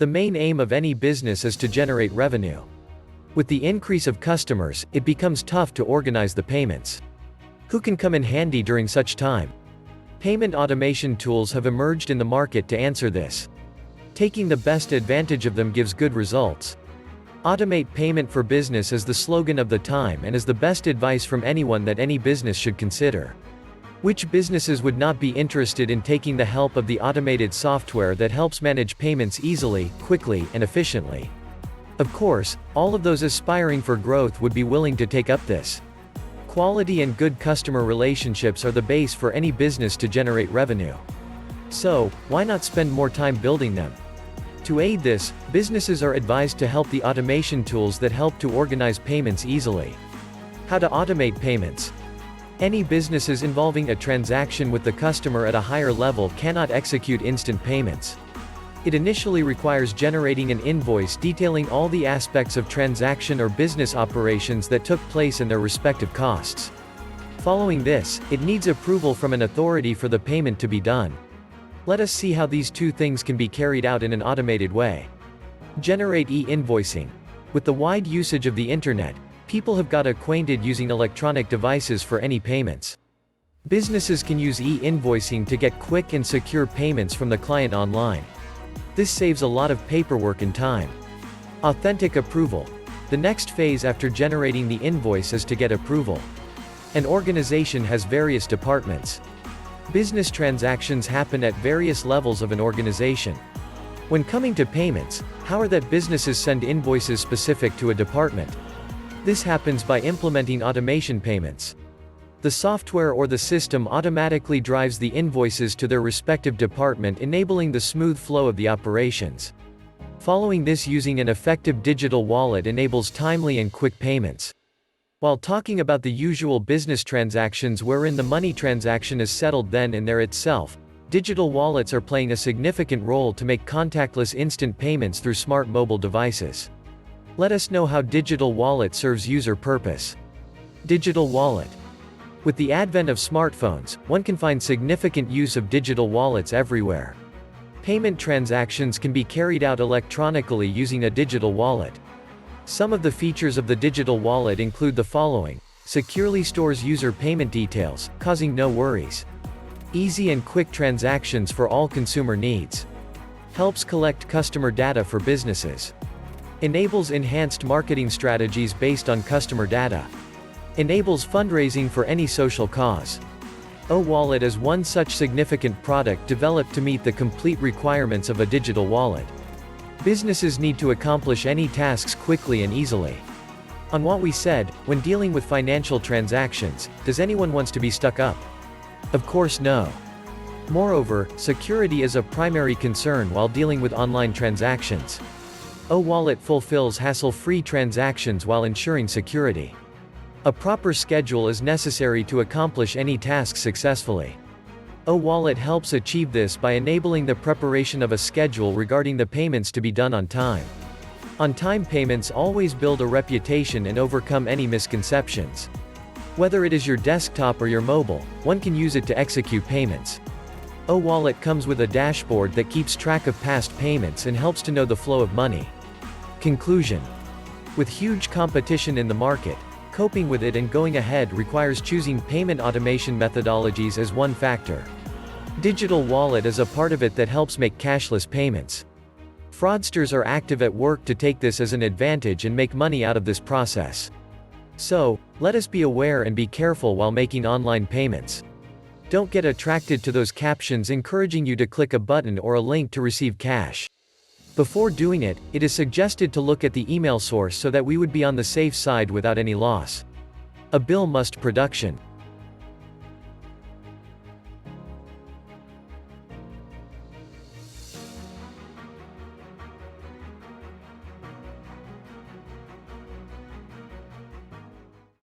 The main aim of any business is to generate revenue. With the increase of customers, it becomes tough to organize the payments. Who can come in handy during such time? Payment automation tools have emerged in the market to answer this. Taking the best advantage of them gives good results. Automate payment for business is the slogan of the time and is the best advice from anyone that any business should consider. Which businesses would not be interested in taking the help of the automated software that helps manage payments easily, quickly, and efficiently? Of course, all of those aspiring for growth would be willing to take up this. Quality and good customer relationships are the base for any business to generate revenue. So, why not spend more time building them? To aid this, businesses are advised to help the automation tools that help to organize payments easily. How to automate payments? Any businesses involving a transaction with the customer at a higher level cannot execute instant payments. It initially requires generating an invoice detailing all the aspects of transaction or business operations that took place and their respective costs. Following this, it needs approval from an authority for the payment to be done. Let us see how these two things can be carried out in an automated way. Generate e-invoicing. With the wide usage of the internet, people have got acquainted using electronic devices for any payments. Businesses can use e-invoicing to get quick and secure payments from the client online. This saves a lot of paperwork and time. Authentic approval. The next phase after generating the invoice is to get approval. An organization has various departments. Business transactions happen at various levels of an organization. When coming to payments, how are that businesses send invoices specific to a department? This happens by implementing automation payments. The software or the system automatically drives the invoices to their respective department, enabling the smooth flow of the operations. Following this, using an effective digital wallet enables timely and quick payments. While talking about the usual business transactions wherein the money transaction is settled then and there itself, digital wallets are playing a significant role to make contactless instant payments through smart mobile devices. Let us know how digital wallet serves user purpose. Digital wallet. With the advent of smartphones, one can find significant use of digital wallets everywhere. Payment transactions can be carried out electronically using a digital wallet. Some of the features of the digital wallet include the following: securely stores user payment details, causing no worries. Easy and quick transactions for all consumer needs. Helps collect customer data for businesses. Enables enhanced marketing strategies based on customer data. Enables fundraising for any social cause. O-Wallet is one such significant product developed to meet the complete requirements of a digital wallet. Businesses need to accomplish any tasks quickly and easily. On what we said, when dealing with financial transactions, does anyone wants to be stuck up? Of course no. Moreover, security is a primary concern while dealing with online transactions. O-Wallet fulfills hassle-free transactions while ensuring security. A proper schedule is necessary to accomplish any task successfully. O-Wallet helps achieve this by enabling the preparation of a schedule regarding the payments to be done on time. On-time payments always build a reputation and overcome any misconceptions. Whether it is your desktop or your mobile, one can use it to execute payments. O-Wallet comes with a dashboard that keeps track of past payments and helps to know the flow of money. Conclusion. With huge competition in the market, coping with it and going ahead requires choosing payment automation methodologies as one factor. Digital wallet is a part of it that helps make cashless payments. Fraudsters are active at work to take this as an advantage and make money out of this process. So, let us be aware and be careful while making online payments. Don't get attracted to those captions encouraging you to click a button or a link to receive cash. Before doing it, it is suggested to look at the email source so that we would be on the safe side without any loss. A bill must production.